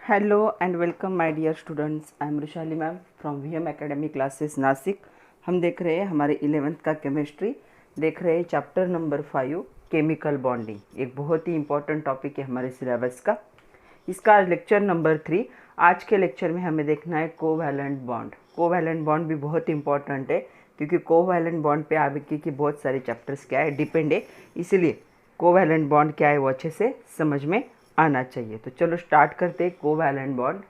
Hello and welcome my dear students. I am Rushali ma'am from VM academy classes Nashik. हम देख रहे हैं हमारे 11th का केमिस्ट्री, देख रहे हैं चैप्टर नंबर 5 केमिकल बॉन्डिंग. एक बहुत ही इंपॉर्टेंट टॉपिक है हमारे सिलेबस का. इसका आज लेक्चर नंबर 3. आज के लेक्चर में हमें देखना है कोवैलेंट बॉन्ड. कोवैलेंट बॉन्ड भी बहुत इंपॉर्टेंट है क्योंकि कोवैलेंट बॉन्ड पे आगे की बहुत सारे चैप्टर्स क्या है डिपेंड है, इसलिए कोवैलेंट बॉन्ड क्या है वो अच्छे से समझ में आना चाहिए. तो चलो स्टार्ट करते हैं कोवैलेंट बॉन्ड.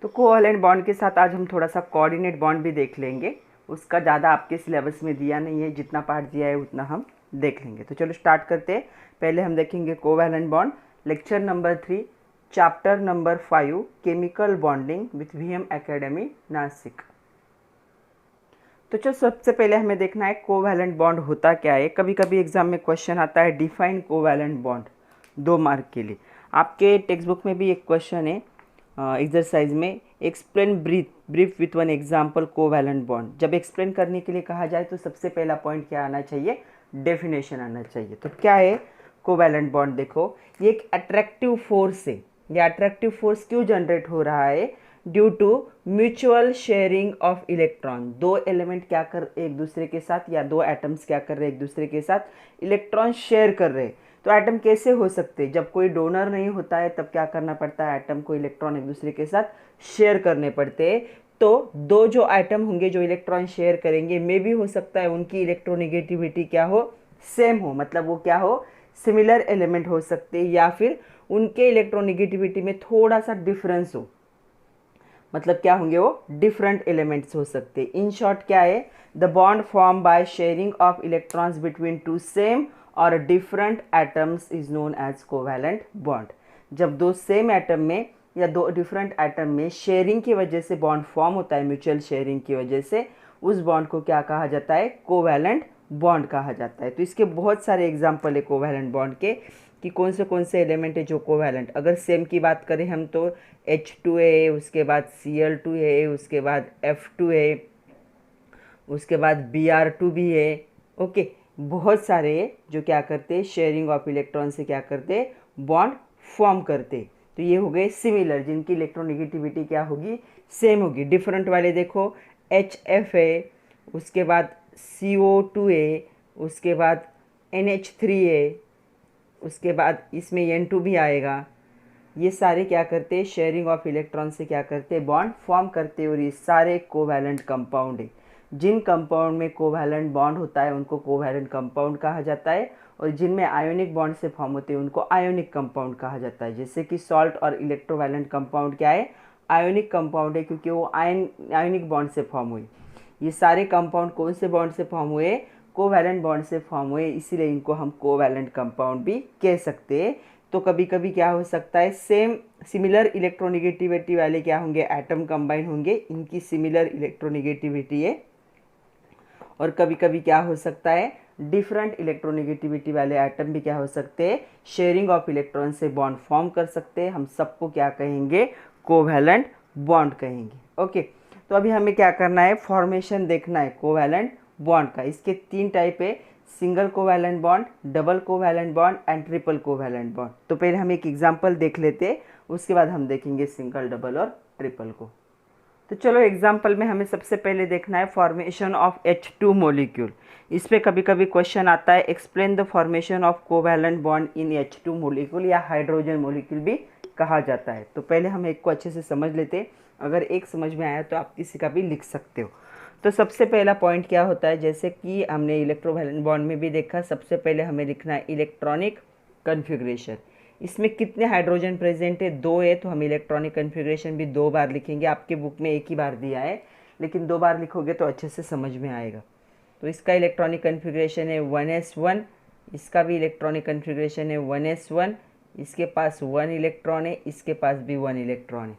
तो कोवैलेंट बॉन्ड के साथ आज हम थोड़ा सा कोऑर्डिनेट बॉन्ड भी देख लेंगे. उसका ज़्यादा आपके सिलेबस में दिया नहीं है, जितना पार्ट दिया है उतना हम देख लेंगे. तो चलो स्टार्ट करते हैं. पहले हम देखेंगे covalent bond, lecture number 3, chapter number 5 chemical bonding with VM academy Nashik. तो चलो सबसे पहले हमें देखना है कोवैलेंट बॉन्ड होता क्या है. कभी कभी एग्जाम में क्वेश्चन आता है डिफाइन कोवैलेंट बॉन्ड, 2 मार्क के लिए. आपके टेक्स्ट बुक में भी एक क्वेश्चन है एक्सरसाइज में, explain brief with one example covalent bond. जब एक्सप्लेन करने के लिए कहा जाए तो सबसे पहला पॉइंट क्या आना चाहिए, डेफिनेशन आना चाहिए. तो क्या है कोवैलेंट बॉन्ड, देखो ये एक अट्रैक्टिव फोर्स है. ये अट्रैक्टिव फोर्स क्यों जनरेट हो रहा है, due to mutual sharing of electron. 2 element क्या कर एक दूसरे के साथ, या 2 एटम्स क्या कर रहे हैं एक दूसरे के साथ, इलेक्ट्रॉन शेयर कर रहे हैं. तो एटम कैसे हो सकते हैं, जब कोई डोनर नहीं होता है तब क्या करना पड़ता है, एटम को इलेक्ट्रॉन एक दूसरे के साथ शेयर करने पड़ते हैं. तो 2 जो एटम होंगे जो इलेक्ट्रॉन शेयर करेंगे, मे भी हो सकता है उनकी इलेक्ट्रोनेगेटिविटी क्या हो, सेम हो, मतलब वो क्या हो, सिमिलर एलिमेंट हो सकते हैं, या फिर उनके इलेक्ट्रोनेगेटिविटी में थोड़ा सा डिफरेंस हो, मतलब क्या होंगे वो डिफरेंट एलिमेंट्स हो सकते हैं. इन शॉर्ट क्या है, the bond form by sharing of electrons between 2 same और different atoms is known as covalent bond. जब 2 सेम एटम में या 2 डिफरेंट एटम में शेयरिंग की वजह से बॉन्ड फॉर्म होता है, म्यूचुअल शेयरिंग की वजह से, उस बॉन्ड को क्या कहा जाता है, कोवैलेंट बॉन्ड कहा जाता है. तो इसके बहुत सारे एग्जाम्पल है कोवैलेंट बॉन्ड के, कि कौन से एलिमेंट है जो कोवैलेंट. अगर सेम की बात करें हम तो H2 है, उसके बाद Cl2 है, उसके बाद F2 है, उसके बाद Br2 भी है. ओके, बहुत सारे जो क्या करते, शेयरिंग ऑफ इलेक्ट्रॉन से क्या करते, बॉन्ड फॉर्म करते. तो ये हो गए सिमिलर, जिनकी इलेक्ट्रोनेगेटिविटी क्या होगी, सेम होगी. डिफरेंट वाले देखो HF है, उसके बाद CO2 है, उसके बाद NH3 है, उसके बाद इसमें N2 भी आएगा. ये सारे क्या करते हैं, शेयरिंग ऑफ इलेक्ट्रॉन से क्या करते हैं, बॉन्ड फॉर्म करते हैं. और ये सारे कोवैलेंट कंपाउंड है. जिन कंपाउंड में कोवैलेंट बॉन्ड होता है उनको कोवैलेंट कंपाउंड कहा जाता है, और जिनमें आयोनिक बॉन्ड से फॉर्म होते हैं उनको आयोनिक कंपाउंड कहा जाता है. जैसे कि सॉल्ट और इलेक्ट्रोवैलेंट कंपाउंड क्या है, आयोनिक कंपाउंड है, क्योंकि वो आयोनिक बॉन्ड से फॉर्म हुई. ये सारे कंपाउंड कौन से बॉन्ड से फॉर्म हुए, कोवैलेंट बॉन्ड से फॉर्म हुए, इसीलिए इनको हम कोवैलेंट कंपाउंड भी कह सकते हैं. तो कभी कभी क्या हो सकता है, सेम सिमिलर इलेक्ट्रोनेगेटिविटी वाले क्या होंगे, एटम कंबाइन होंगे, इनकी सिमिलर इलेक्ट्रोनेगेटिविटी है. और कभी कभी क्या हो सकता है, डिफरेंट इलेक्ट्रोनेगेटिविटी वाले एटम भी क्या हो सकते हैं, शेयरिंग ऑफ इलेक्ट्रॉन से बॉन्ड फॉर्म कर सकते हैं. हम सबको क्या कहेंगे, कोवैलेंट बॉन्ड कहेंगे. ओके, तो अभी हमें क्या करना है, फॉर्मेशन देखना है कोवैलेंट बॉन्ड का. इसके 3 टाइप है, single covalent bond, double covalent bond and triple covalent bond. तो पहले हम एक एग्जांपल देख लेते हैं, उसके बाद हम देखेंगे सिंगल, डबल और ट्रिपल को. तो चलो एग्जांपल में हमें सबसे पहले देखना है फॉर्मेशन ऑफ H2 मॉलिक्यूल. इस पे कभी कभी क्वेश्चन आता है, explain the formation of covalent bond in H2 molecule, या हाइड्रोजन मॉलिक्यूल भी कहा जाता है. तो पहले हम एक को अच्छे से समझ लेते हैं. अगर एक समझ में आया तो आप किसी का भी लिख सकते हो. तो सबसे पहला पॉइंट क्या होता है, जैसे कि हमने इलेक्ट्रोवैलेंट बॉन्ड में भी देखा, सबसे पहले हमें लिखना है इलेक्ट्रॉनिक कन्फिग्रेशन. इसमें कितने हाइड्रोजन प्रेजेंट है, 2 है, तो हम इलेक्ट्रॉनिक कन्फिग्रेशन भी 2 बार लिखेंगे. आपके बुक में 1 ही बार दिया है, लेकिन 2 बार लिखोगे तो अच्छे से समझ में आएगा. तो इसका इलेक्ट्रॉनिक कन्फिग्रेशन है 1s1, इसका भी इलेक्ट्रॉनिक कन्फिग्रेशन है 1s1, इसके पास 1 इलेक्ट्रॉन है, इसके पास भी 1 इलेक्ट्रॉन है.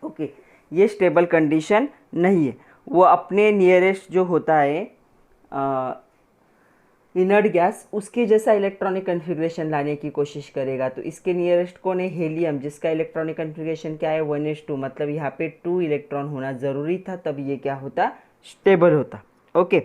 ओके, ये स्टेबल कंडीशन नहीं है. वो अपने नियरेस्ट जो होता है इनर्ट गैस, उसके जैसा इलेक्ट्रॉनिक कन्फिग्रेशन लाने की कोशिश करेगा. तो इसके नियरेस्ट कौन है, हेलियम, जिसका इलेक्ट्रॉनिक कन्फिग्रेशन क्या है 1s2, मतलब यहाँ पे 2 इलेक्ट्रॉन होना ज़रूरी था, तब ये क्या होता, स्टेबल होता. ओके,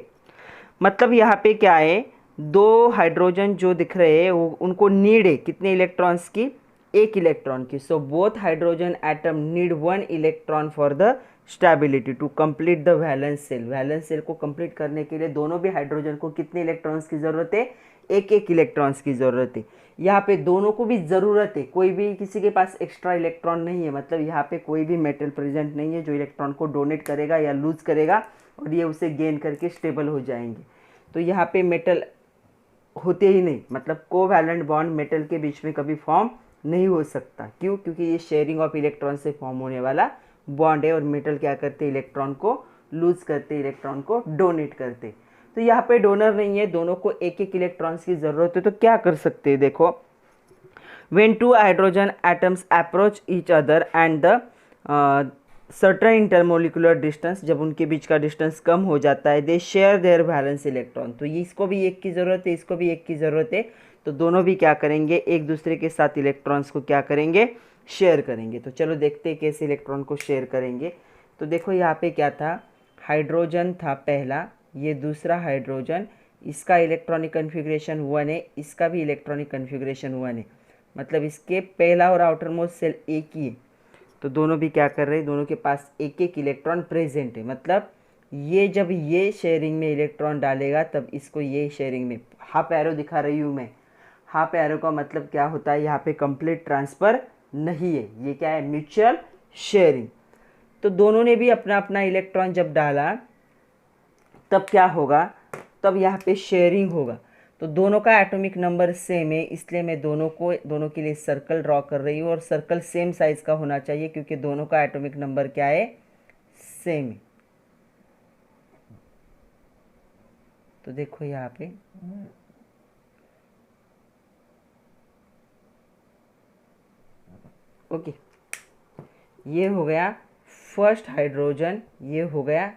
मतलब यहाँ पे क्या है, 2 हाइड्रोजन जो दिख रहे हैं वो उनको नीड है कितने इलेक्ट्रॉन्स की, एक इलेक्ट्रॉन की। So both hydrogen atom need 1 electron for the stability to complete the valence shell. Valence shell को कंप्लीट करने के लिए दोनों भी हाइड्रोजन को कितने इलेक्ट्रॉन्स की ज़रूरत है? एक एक इलेक्ट्रॉन्स की ज़रूरत है। यहाँ पे दोनों को भी ज़रूरत है, कोई भी किसी के पास एक्स्ट्रा इलेक्ट्रॉन नहीं है, मतलब यहाँ पे कोई भी मेटल प्रेजेंट नहीं है जो इलेक्ट्रॉन को डोनेट करेगा या लूज करेगा और ये उसे गेन करके स्टेबल हो जाएंगे। तो यहाँ पे मेटल होते ही नहीं, मतलब कोवैलेंट बॉन्ड मेटल के बीच में कभी फॉर्म नहीं हो सकता। क्यों? क्योंकि ये शेयरिंग ऑफ इलेक्ट्रॉन से फॉर्म होने वाला बॉन्ड है और मेटल क्या करते? इलेक्ट्रॉन को लूज करते, इलेक्ट्रॉन को डोनेट करते। तो यहाँ पे डोनर नहीं है, दोनों को एक एक इलेक्ट्रॉन्स की ज़रूरत है। तो क्या कर सकते हैं? देखो, when two hydrogen atoms approach each other and the certain intermolecular distance, जब उनके बीच का डिस्टेंस कम हो जाता है, they share their valence electron। तो ये इसको भी एक की ज़रूरत है, इसको भी एक की ज़रूरत है, तो दोनों भी क्या करेंगे? एक दूसरे के साथ इलेक्ट्रॉन्स को क्या करेंगे? शेयर करेंगे। तो चलो देखते हैं कैसे इलेक्ट्रॉन को शेयर करेंगे। तो देखो यहाँ पे क्या था? हाइड्रोजन था पहला, ये दूसरा हाइड्रोजन, इसका इलेक्ट्रॉनिक कन्फिग्रेशन 1 है, इसका भी इलेक्ट्रॉनिक कन्फिग्रेशन 1 है, मतलब इसके पहला और आउटर मोस्ट सेल एक ही है। तो दोनों भी क्या कर रहे हैं? दोनों के पास एक एक इलेक्ट्रॉन प्रेजेंट है, मतलब ये जब ये शेयरिंग में इलेक्ट्रॉन डालेगा तब इसको ये शेयरिंग में, हाफ एरो दिखा रही हूँ मैं। हाफ एरो का मतलब क्या होता है? यहाँ पे कंप्लीट ट्रांसफ़र नहीं है, ये क्या है? Mutual sharing. तो दोनों ने भी अपना अपना इलेक्ट्रॉन जब डाला तब क्या होगा? तब यहाँ पे शेयरिंग होगा। तो दोनों का एटॉमिक नंबर सेम है, इसलिए मैं दोनों के लिए सर्कल ड्रॉ कर रही हूँ और सर्कल सेम साइज़ का होना चाहिए क्योंकि दोनों का एटॉमिक नंबर क्या है? सेम है। तो देखो यहाँ पे ओके, ये हो गया फर्स्ट हाइड्रोजन, ये हो गया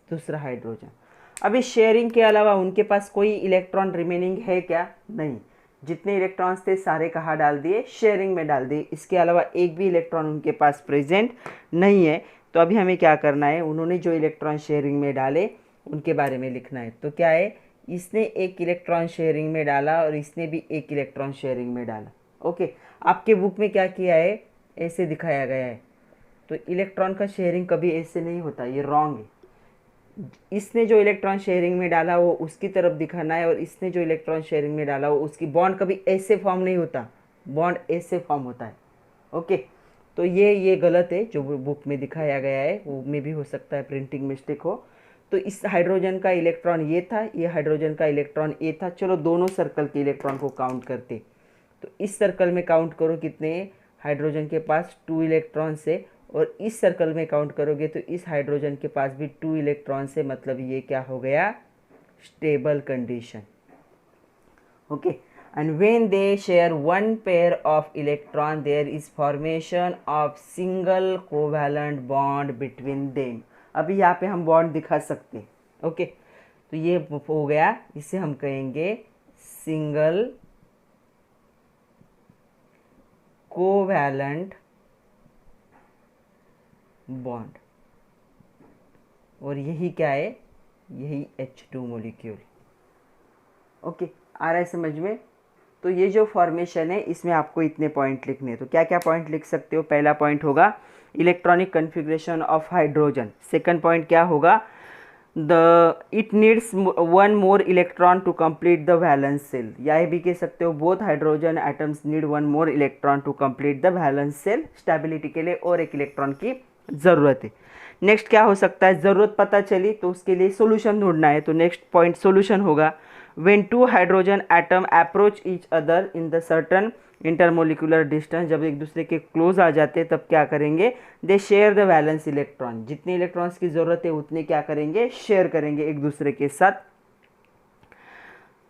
दूसरा हाइड्रोजन। अभी शेयरिंग के अलावा उनके पास कोई इलेक्ट्रॉन रिमेनिंग है क्या? नहीं, जितने इलेक्ट्रॉन्स थे सारे कहाँ डाल दिए? शेयरिंग में डाल दिए। इसके अलावा एक भी इलेक्ट्रॉन उनके पास प्रेजेंट नहीं है। तो अभी हमें क्या करना है? उन्होंने जो इलेक्ट्रॉन शेयरिंग में डाले उनके बारे में लिखना है। तो क्या है? इसने एक इलेक्ट्रॉन शेयरिंग में डाला और इसने भी एक इलेक्ट्रॉन शेयरिंग में डाला। ओके, आपके बुक में क्या किया है? ऐसे दिखाया गया है। तो इलेक्ट्रॉन का शेयरिंग कभी ऐसे नहीं होता, ये रॉन्ग है। इसने जो इलेक्ट्रॉन शेयरिंग में डाला वो उसकी तरफ दिखाना है और इसने जो इलेक्ट्रॉन शेयरिंग में डाला वो उसकी। बॉन्ड कभी ऐसे फॉर्म नहीं होता, बॉन्ड ऐसे फॉर्म होता है। ओके, तो ये गलत है जो बुक में दिखाया गया है, वो में भी हो सकता है प्रिंटिंग मिस्टेक हो। तो इस हाइड्रोजन का इलेक्ट्रॉन ये था, ये हाइड्रोजन का इलेक्ट्रॉन ये था। चलो दोनों सर्कल के इलेक्ट्रॉन को काउंट करते। तो इस सर्कल में काउंट करो कितने? हाइड्रोजन के पास 2 इलेक्ट्रॉन्स है और इस सर्कल में काउंट करोगे तो इस हाइड्रोजन के पास भी 2 इलेक्ट्रॉन से, मतलब ये क्या हो गया? Stable condition. Okay, and when they share 1 pair of electron there is formation of single covalent bond between them. अभी यहाँ पे हम बॉन्ड दिखा सकते हैं। ओके, तो ये हो गया, इसे हम कहेंगे सिंगल कोवैलेंट बॉन्ड। और यही क्या है? यही H2 मॉलिक्यूल। ओके, आ रहा है समझ में? तो ये जो फॉर्मेशन है इसमें आपको इतने पॉइंट लिखने हैं। तो क्या क्या पॉइंट लिख सकते हो? पहला पॉइंट होगा electronic configuration of hydrogen. Second point क्या होगा? It needs 1 more electron to complete the valence shell. या ये भी कह सकते हो both hydrogen atoms need 1 more electron to complete the valence shell. Stability के लिए और एक इलेक्ट्रॉन की ज़रूरत है। नेक्स्ट क्या हो सकता है? ज़रूरत पता चली तो उसके लिए सोल्यूशन ढूंढना है। तो नेक्स्ट पॉइंट सोल्यूशन होगा when 2 hydrogen atom approach each other in the certain intermolecular distance. जब एक दूसरे के क्लोज आ जाते हैं तब क्या करेंगे? They share the valence electron. जितने इलेक्ट्रॉन्स की ज़रूरत है उतने क्या करेंगे? शेयर करेंगे एक दूसरे के साथ।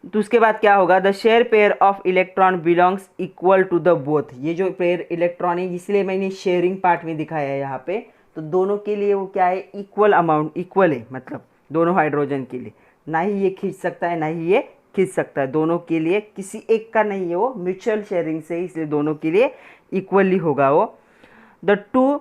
तो उसके बाद क्या होगा? The share pair of electron belongs equal to the both. ये जो पेयर इलेक्ट्रॉन है, इसलिए मैंने शेयरिंग पार्ट में दिखाया है यहाँ पे। तो दोनों के लिए वो क्या है? इक्वल अमाउंट, इक्वल है, मतलब दोनों हाइड्रोजन के लिए। ना ही ये खींच सकता है ना ही ये खींच सकता है, दोनों के लिए, किसी एक का नहीं है वो, म्यूचुअल शेयरिंग से, इसलिए दोनों के लिए इक्वली होगा वो। The two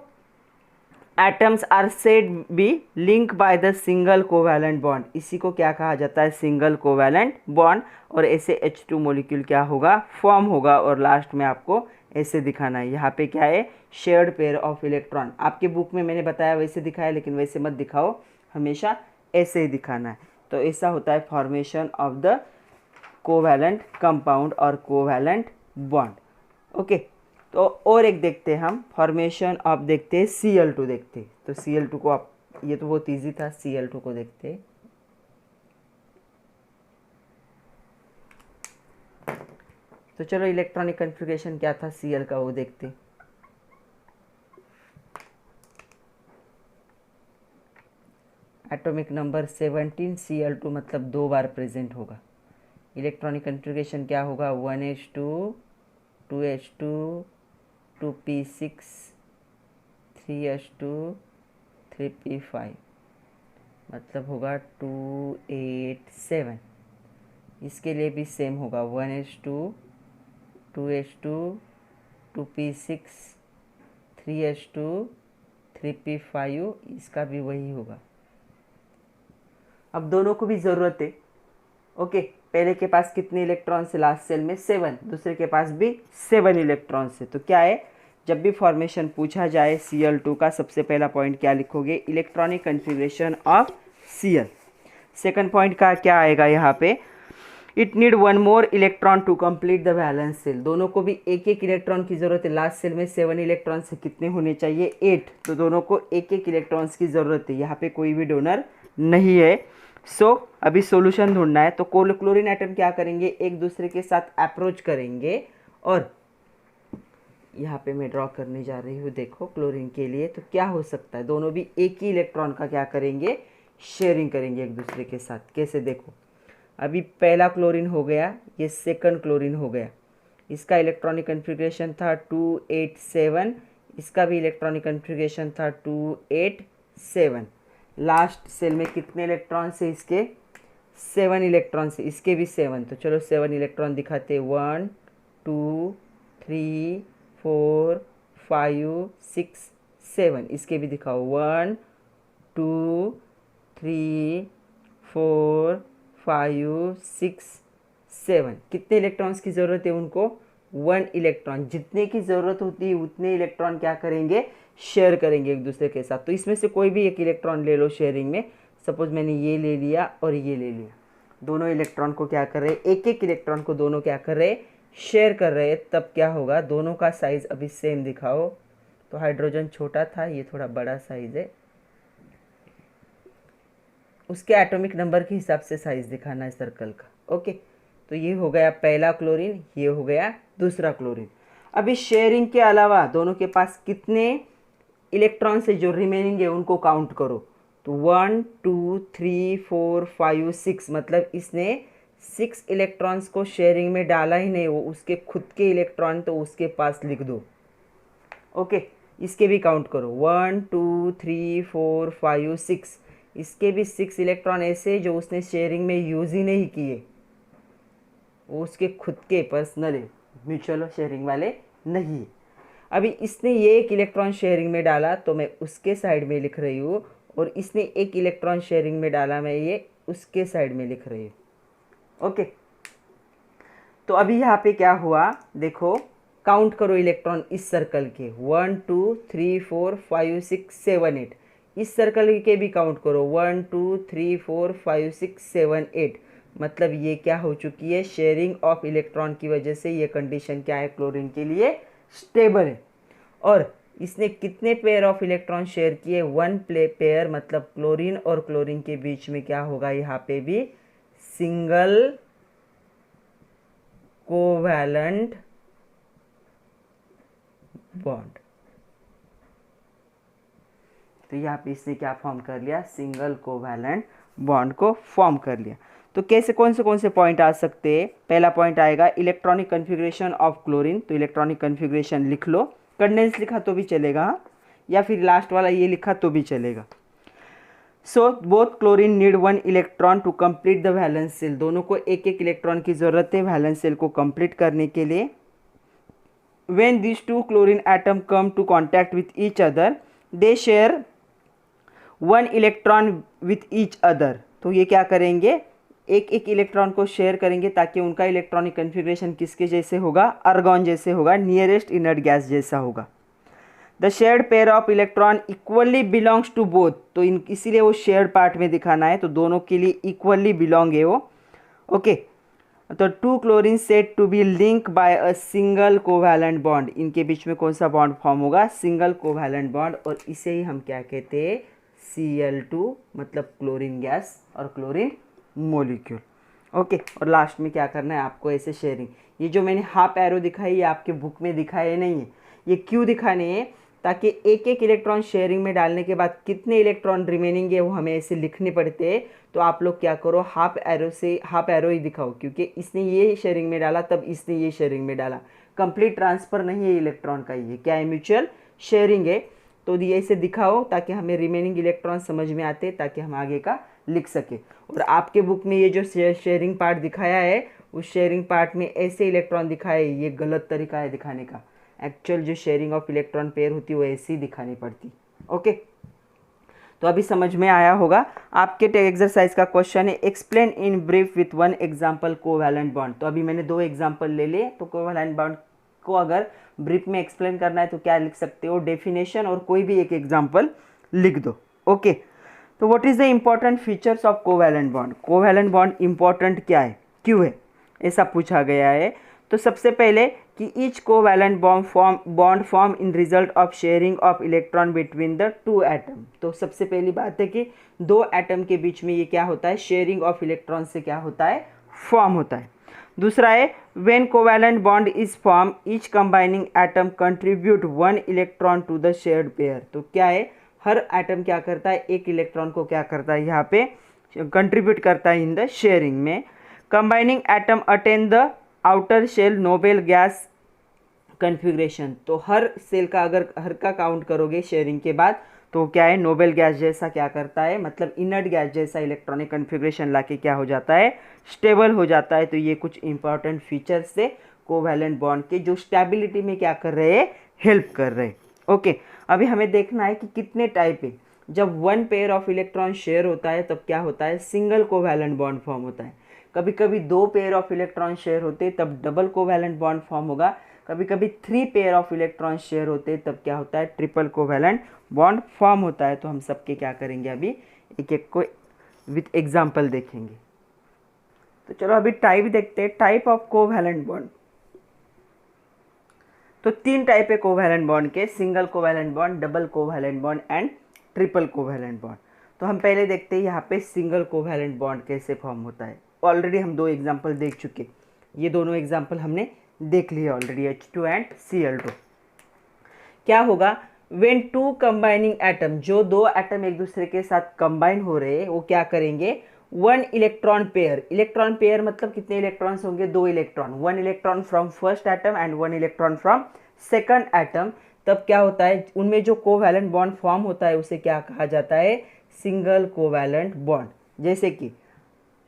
atoms are said be link by the single covalent bond, इसी को क्या कहा जाता है, सिंगल कोवैलेंट बॉन्ड। और ऐसे H2 मॉलिक्यूल क्या होगा, फॉर्म होगा। और लास्ट में आपको ऐसे दिखाना है, यहाँ पे क्या है, शेयर्ड पेयर ऑफ इलेक्ट्रॉन। आपके बुक में मैंने बताया वैसे दिखाया, लेकिन वैसे मत दिखाओ, हमेशा ऐसे ही दिखाना है। तो ऐसा होता है formation of the covalent compound और कोवैलेंट बॉन्ड। ओके, तो और एक देखते हैं हम, फॉर्मेशन ऑफ देखते हैं Cl2 देखते हैं। तो Cl2 को आप, ये तो बहुत ईजी था, Cl2 को देखते हैं। तो चलो इलेक्ट्रॉनिक कन्फिग्रेशन क्या था Cl का वो देखते हैं। एटॉमिक नंबर 17, Cl2 मतलब 2 बार प्रेजेंट होगा। इलेक्ट्रॉनिक कन्फिग्रेशन क्या होगा, 1s2 2s2 2p6 3s2 3p5 मतलब होगा 287। इसके लिए भी सेम होगा, 1s2 2s2 2p6 3s2 3p5, इसका भी वही होगा। अब दोनों को भी ज़रूरत है। ओके, पहले के पास कितने इलेक्ट्रॉन से, लास्ट सेल में 7, दूसरे के पास भी 7 इलेक्ट्रॉन से। तो क्या है, जब भी फॉर्मेशन पूछा जाए Cl2 का, सबसे पहला पॉइंट क्या लिखोगे, electronic configuration of Cl। Second point का क्या आएगा यहाँ पे, it need one more electron to complete the balance shell. दोनों को भी एक एक इलेक्ट्रॉन की ज़रूरत है। लास्ट सेल में 7 इलेक्ट्रॉन से कितने होने चाहिए, 8। तो दोनों को एक एक इलेक्ट्रॉन्स की ज़रूरत है। यहाँ पे कोई भी डोनर नहीं है। अभी सॉल्यूशन ढूंढना है। तो क्लोरीन एटम क्या करेंगे, एक दूसरे के साथ अप्रोच करेंगे। और यहाँ पे मैं ड्रॉ करने जा रही हूँ, देखो क्लोरीन के लिए। तो क्या हो सकता है, दोनों भी एक ही इलेक्ट्रॉन का क्या करेंगे, शेयरिंग करेंगे एक दूसरे के साथ। कैसे, देखो अभी पहला क्लोरीन हो गया, ये सेकंड क्लोरीन हो गया। इसका इलेक्ट्रॉनिक कन्फिग्रेशन था 287, इसका भी इलेक्ट्रॉनिक कन्फिग्रेशन था 287। लास्ट सेल में कितने इलेक्ट्रॉन से, इसके 7 इलेक्ट्रॉन से, इसके भी 7। तो चलो 7 इलेक्ट्रॉन दिखाते, 1 2 3 4 5 6 7। इसके भी दिखाओ, 1 2 3 4 5 6 7। कितने इलेक्ट्रॉन्स की ज़रूरत है उनको, 1 इलेक्ट्रॉन। जितने की ज़रूरत होती है उतने इलेक्ट्रॉन क्या करेंगे, शेयर करेंगे एक दूसरे के साथ। तो इसमें से कोई भी एक इलेक्ट्रॉन ले लो शेयरिंग में। सपोज मैंने ये ले लिया और ये ले लिया, दोनों इलेक्ट्रॉन को क्या कर रहे, एक एक इलेक्ट्रॉन को दोनों क्या कर रहे, शेयर कर रहे। तब क्या होगा, दोनों का साइज अभी सेम दिखाओ। तो हाइड्रोजन छोटा था, ये थोड़ा बड़ा साइज है। उसके एटॉमिक नंबर के हिसाब से साइज दिखाना है सर्कल का। ओके, तो ये हो गया पहला क्लोरीन, ये हो गया दूसरा क्लोरीन। अभी शेयरिंग के अलावा दोनों के पास कितने इलेक्ट्रॉन से जो रिमेनिंग है उनको काउंट करो। तो 1 2 3 4 5 6 मतलब इसने 6 इलेक्ट्रॉन्स को शेयरिंग में डाला ही नहीं, वो उसके खुद के इलेक्ट्रॉन तो उसके पास लिख दो। ओके, इसके भी काउंट करो, 1 2 3 4 5 6। इसके भी 6 इलेक्ट्रॉन ऐसे जो उसने शेयरिंग में यूज़ ही नहीं किए, वो उसके खुद के पर्सनल है, म्यूचुअल शेयरिंग वाले नहीं। अभी इसने ये एक इलेक्ट्रॉन शेयरिंग में डाला तो मैं उसके साइड में लिख रही हूँ, और इसने एक इलेक्ट्रॉन शेयरिंग में डाला, मैं ये उसके साइड में लिख रही हूँ। ओके, तो अभी यहाँ पे क्या हुआ, देखो काउंट करो इलेक्ट्रॉन इस सर्कल के, 1 2 3 4 5 6 7 8। इस सर्कल के भी काउंट करो, 1 2 3 4 5 6 7 8। मतलब ये क्या हो चुकी है, शेयरिंग ऑफ इलेक्ट्रॉन की वजह से ये कंडीशन क्या है, क्लोरीन के लिए स्टेबल है। और इसने कितने पेयर ऑफ इलेक्ट्रॉन शेयर किए, 1 पेयर। मतलब क्लोरीन और क्लोरीन के बीच में क्या होगा, यहाँ पे भी सिंगल कोवैलेंट बॉन्ड। तो यहाँ पे इसने क्या फॉर्म कर लिया, सिंगल कोवैलेंट बॉन्ड को फॉर्म कर लिया। तो कैसे कौन से पॉइंट आ सकते हैं, पहला पॉइंट आएगा इलेक्ट्रॉनिक कन्फिग्रेशन ऑफ क्लोरीन। तो इलेक्ट्रॉनिक कन्फिग्रेशन लिख लो, कंडेंस लिखा तो भी चलेगा, या फिर लास्ट वाला ये लिखा तो भी चलेगा। So both chlorine need 1 electron to complete the valence shell. दोनों को एक एक इलेक्ट्रॉन की ज़रूरत है वैलेंस सेल को कंप्लीट करने के लिए। When this 2 chlorine atom come to contact with each other they share one electron with each other. तो ये क्या करेंगे, एक एक इलेक्ट्रॉन को शेयर करेंगे ताकि उनका इलेक्ट्रॉनिक कन्फिग्रेशन किसके जैसे होगा, आर्गॉन जैसे होगा, नियरेस्ट इनर्ट गैस जैसा होगा। The shared pair of electron equally belongs to both. तो इसीलिए वो शेयर्ड पार्ट में दिखाना है, तो दोनों के लिए इक्वली बिलोंग है वो। ओके तो two chlorine set to be link by a single covalent bond. इनके बीच में कौन सा बॉन्ड फॉर्म होगा, सिंगल कोवैलेंट बॉन्ड, और इसे ही हम क्या कहते हैं, Cl2, मतलब क्लोरीन गैस और क्लोरीन मोलिक्यूल। ओके और लास्ट में क्या करना है आपको, ऐसे शेयरिंग। ये जो मैंने हाफ एरो दिखाई, ये आपके बुक में दिखाए नहीं है। ये क्यों दिखाने हैं, ताकि एक एक इलेक्ट्रॉन शेयरिंग में डालने के बाद कितने इलेक्ट्रॉन रिमेनिंग है वो हमें ऐसे लिखने पड़ते हैं। तो आप लोग क्या करो, हाफ एरो से हाफ एरो ही दिखाओ, क्योंकि इसने ये शेयरिंग में डाला तब इसने ये शेयरिंग में डाला। कंप्लीट ट्रांसफ़र नहीं है इलेक्ट्रॉन का, ये क्या है, म्यूचुअल शेयरिंग है। तो ये ऐसे दिखाओ ताकि हमें रिमेनिंग इलेक्ट्रॉन समझ में आते, ताकि हम आगे का लिख सके। और आपके बुक में ये जो शेयरिंग पार्ट दिखाया है, उस शेयरिंग पार्ट में ऐसे इलेक्ट्रॉन दिखाए, ये गलत तरीका है दिखाने का। एक्चुअल जो शेयरिंग ऑफ इलेक्ट्रॉन पेयर होती है वो ऐसी दिखानी पड़ती। ओके तो अभी समझ में आया होगा। आपके एक्सरसाइज का क्वेश्चन है, explain in brief with one example covalent bond. तो अभी मैंने 2 एग्जांपल ले लिए, तो कोवैलेंट बॉन्ड को अगर ब्रीफ में एक्सप्लेन करना है तो क्या लिख सकते हो, डेफिनेशन और कोई भी एक एग्जांपल लिख दो। ओके तो what is the important features of covalent bond. Covalent bond important क्या है, क्यों है, ऐसा पूछा गया है। तो सबसे पहले कि each covalent bond form in result of sharing of electron between the 2 atom. तो सबसे पहली बात है कि 2 एटम के बीच में ये क्या होता है, शेयरिंग ऑफ इलेक्ट्रॉन से क्या होता है, फॉर्म होता है। दूसरा है when covalent bond is form each combining atom contribute 1 electron to the shared pair. तो क्या है, हर एटम क्या करता है, एक इलेक्ट्रॉन को क्या करता है, यहाँ पे कंट्रीब्यूट करता है इन द शेयरिंग में। Combining atom attain the outer shell noble gas configuration. तो हर सेल का अगर हर का काउंट करोगे शेयरिंग के बाद, तो क्या है, नोबल गैस जैसा क्या करता है, मतलब इनर्ट गैस जैसा इलेक्ट्रॉनिक कन्फिग्रेशन लाके क्या हो जाता है, स्टेबल हो जाता है। तो ये कुछ इंपॉर्टेंट फीचर्स से कोवैलेंट बॉन्ड के, जो स्टेबिलिटी में क्या कर रहे हैं, हेल्प कर रहे हैं। ओके अभी हमें देखना है कि कितने टाइप है। जब 1 पेयर ऑफ इलेक्ट्रॉन शेयर होता है तब क्या होता है, सिंगल कोवैलेंट बॉन्ड फॉर्म होता है। कभी कभी 2 पेयर ऑफ इलेक्ट्रॉन शेयर होते तब डबल कोवैलेंट बॉन्ड फॉर्म होगा। कभी कभी 3 पेयर ऑफ इलेक्ट्रॉन शेयर होते तब क्या होता है, ट्रिपल कोवैलेंट बॉन्ड फॉर्म होता है। तो हम सबके क्या करेंगे, अभी एक एक को विथ एग्जांपल देखेंगे। तो चलो अभी टाइप देखते हैं, टाइप ऑफ कोवैलेंट बॉन्ड। तो 3 टाइप है कोवैलेंट बॉन्ड के, single covalent bond, double covalent bond and triple covalent bond. तो हम पहले देखते हैं यहाँ पे सिंगल कोवैलेंट बॉन्ड कैसे फॉर्म होता है। ऑलरेडी हम 2 एग्जांपल देख चुके, ये दोनों एग्जांपल हमने देख लिए ऑलरेडी, H2 एंड Cl2। क्या होगा, व्हेन 2 कंबाइनिंग एटम, जो 2 एटम एक दूसरे के साथ कंबाइन हो रहे हैं, वो क्या करेंगे, 1 इलेक्ट्रॉन पेयर। इलेक्ट्रॉन पेयर मतलब कितने इलेक्ट्रॉन्स होंगे, 2 electron, 1 electron from first atom and 1 electron from second atom. तब क्या होता है, उनमें जो कोवैलेंट बॉन्ड फॉर्म होता है उसे क्या कहा जाता है, सिंगल कोवैलेंट बॉन्ड। जैसे कि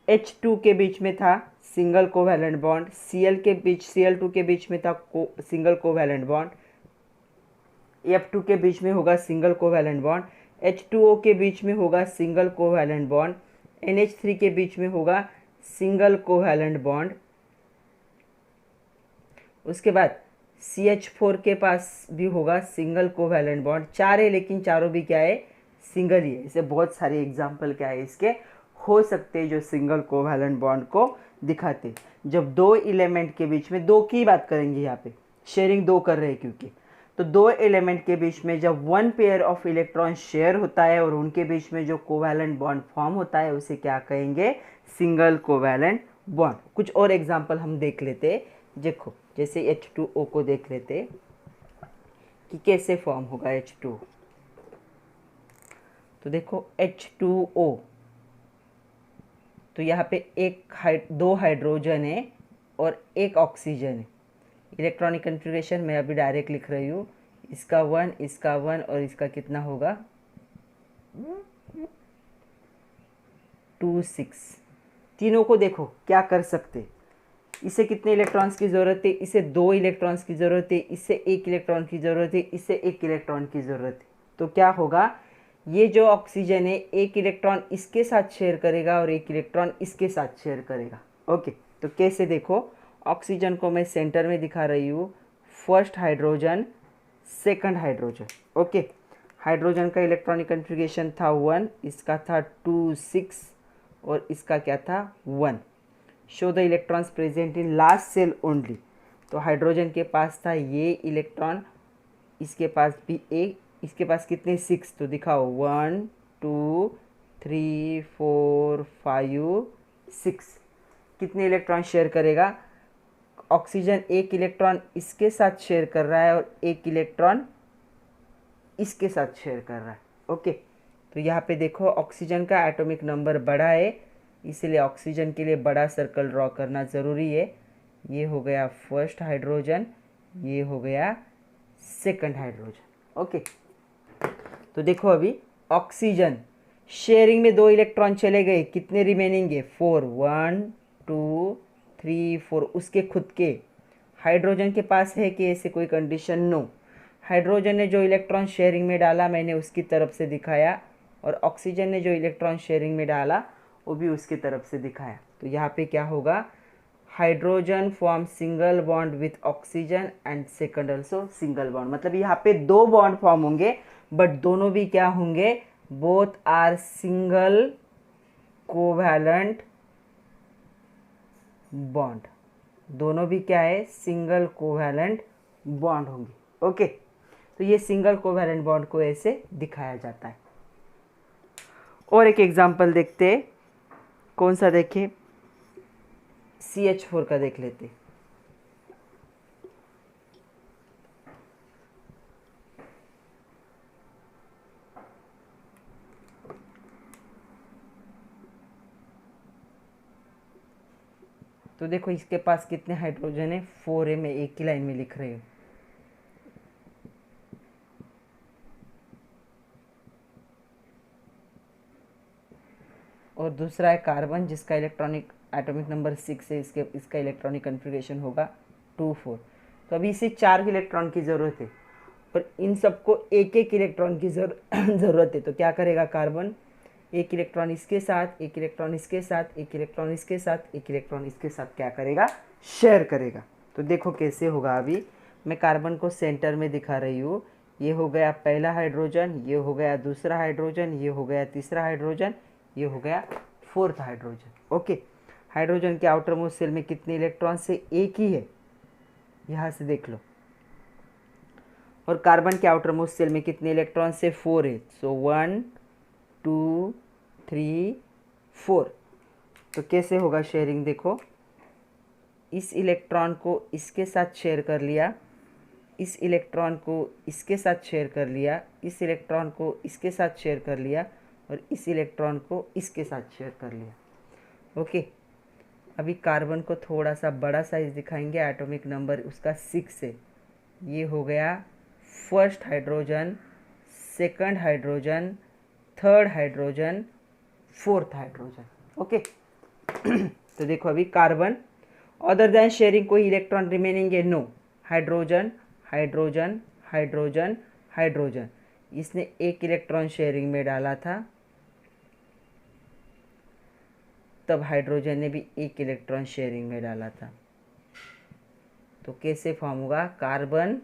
H2 के बीच में था सिंगल कोवैलेंट बॉन्ड, Cl2 के बीच में था सिंगल कोवैलेंट बॉन्ड, F2 के बीच में होगा सिंगल कोवैलेंट बॉन्ड, H2O के बीच में होगा सिंगल कोवैलेंट बॉन्ड, NH3 के बीच में होगा सिंगल कोवैलेंट बॉन्ड। उसके बाद CH4 के पास भी होगा सिंगल कोवैलेंट बॉन्ड। 4 है लेकिन चारों भी क्या है, सिंगल ही है। इसे बहुत सारे एग्जाम्पल क्या है इसके हो सकते हैं जो सिंगल कोवैलेंट बॉन्ड को दिखाते। जब 2 एलिमेंट के बीच में, 2 की बात करेंगे यहाँ पे, शेयरिंग 2 कर रहे हैं क्योंकि, तो 2 एलिमेंट के बीच में जब 1 पेयर ऑफ इलेक्ट्रॉन शेयर होता है और उनके बीच में जो कोवैलेंट बॉन्ड फॉर्म होता है उसे क्या कहेंगे, सिंगल कोवैलेंट बॉन्ड। कुछ और एग्जाम्पल हम देख लेते हैं, देखो जैसे H2O को देख लेते कि कैसे फॉर्म होगा H2O। तो देखो H2O, तो यहाँ पे 2 हाइड्रोजन है और 1 ऑक्सीजन है। इलेक्ट्रॉनिक कन्फिग्रेशन मैं अभी डायरेक्ट लिख रही हूँ, इसका 1, इसका 1 और इसका कितना होगा 2, 6। तीनों को देखो क्या कर सकते, इसे कितने इलेक्ट्रॉन्स की ज़रूरत है, इसे 2 इलेक्ट्रॉन्स की ज़रूरत है, इससे 1 इलेक्ट्रॉन की ज़रूरत है, इससे 1 इलेक्ट्रॉन की ज़रूरत है। तो क्या होगा, ये जो ऑक्सीजन है एक इलेक्ट्रॉन इसके साथ शेयर करेगा और एक इलेक्ट्रॉन इसके साथ शेयर करेगा। ओके, तो कैसे देखो, ऑक्सीजन को मैं सेंटर में दिखा रही हूँ, first hydrogen, second hydrogen. Okay, hydrogen का इलेक्ट्रॉनिक कन्फिग्रेशन था 1, इसका था 2 6 और इसका क्या था 1। Show the electrons present in last shell only. तो हाइड्रोजन के पास था ये इलेक्ट्रॉन, इसके पास भी एक, इसके पास कितने 6, तो दिखाओ 1 2 3 4 5 6। कितने इलेक्ट्रॉन शेयर करेगा, ऑक्सीजन एक इलेक्ट्रॉन इसके साथ शेयर कर रहा है और एक इलेक्ट्रॉन इसके साथ शेयर कर रहा है। ओके, तो यहाँ पे देखो ऑक्सीजन का एटॉमिक नंबर बड़ा है, इसलिए ऑक्सीजन के लिए बड़ा सर्कल ड्रॉ करना ज़रूरी है। ये हो गया फर्स्ट हाइड्रोजन, ये हो गया सेकंड हाइड्रोजन। ओके, तो देखो अभी ऑक्सीजन शेयरिंग में 2 इलेक्ट्रॉन चले गए, कितने रिमेनिंग है 4, 1 2 3 4 उसके खुद के। हाइड्रोजन के पास है कि ऐसे कोई कंडीशन, नो। हाइड्रोजन ने जो इलेक्ट्रॉन शेयरिंग में डाला मैंने उसकी तरफ से दिखाया, और ऑक्सीजन ने जो इलेक्ट्रॉन शेयरिंग में डाला वो भी उसकी तरफ से दिखाया। तो यहाँ पे क्या होगा, hydrogen form single bond with oxygen and second also single bond. मतलब यहाँ पे 2 बॉन्ड फॉर्म होंगे, बट दोनों भी क्या होंगे, both are single covalent bond. दोनों भी क्या है, सिंगल कोवैलेंट बॉन्ड होंगे। ओके, तो ये सिंगल कोवैलेंट बॉन्ड को ऐसे दिखाया जाता है। और एक एग्जांपल देखते हैं, कौन सा देखें, CH4 का देख लेते। तो देखो इसके पास कितने हाइड्रोजन है, 4 है, मैं एक ही लाइन में लिख रही हूँ। और दूसरा है कार्बन, जिसका इलेक्ट्रॉनिक एटॉमिक नंबर 6 है, इसका इलेक्ट्रॉनिक कन्फिग्रेशन होगा 2 4। तो अभी इसे 4 इलेक्ट्रॉन की ज़रूरत है और इन सबको एक एक इलेक्ट्रॉन की ज़रूरत है। तो क्या करेगा कार्बन, एक इलेक्ट्रॉन इसके साथ, एक इलेक्ट्रॉन इसके साथ, एक इलेक्ट्रॉन इसके साथ, एक इलेक्ट्रॉन इसके साथ क्या करेगा, शेयर करेगा। तो देखो कैसे होगा, अभी मैं कार्बन को सेंटर में दिखा रही हूँ। ये हो गया पहला हाइड्रोजन, ये हो गया दूसरा हाइड्रोजन, ये हो गया तीसरा हाइड्रोजन, ये हो गया फोर्थ हाइड्रोजन। ओके, हाइड्रोजन के आउटर मोस्ट सेल में कितने इलेक्ट्रॉन से, एक ही है, यहाँ से देख लो। और कार्बन के आउटर मोस्ट सेल में कितने इलेक्ट्रॉन से, 4 है। सो 1 2 3 4। तो कैसे होगा शेयरिंग, देखो इस इलेक्ट्रॉन को इसके साथ शेयर कर लिया, इस इलेक्ट्रॉन को इसके साथ शेयर कर लिया, इस इलेक्ट्रॉन को इसके साथ शेयर कर लिया और इस इलेक्ट्रॉन को इसके साथ शेयर कर लिया। ओके, अभी कार्बन को थोड़ा सा बड़ा साइज दिखाएंगे, एटॉमिक नंबर उसका 6 है। ये हो गया first hydrogen, second hydrogen, third hydrogen, fourth hydrogen. Okay, तो देखो अभी कार्बन, अदर देन शेयरिंग कोई इलेक्ट्रॉन रिमेनिंग है, no. Hydrogen hydrogen hydrogen hydrogen, इसने एक इलेक्ट्रॉन शेयरिंग में डाला था, तब हाइड्रोजन ने भी एक इलेक्ट्रॉन शेयरिंग में डाला था। तो कैसे फॉर्म होगा, carbon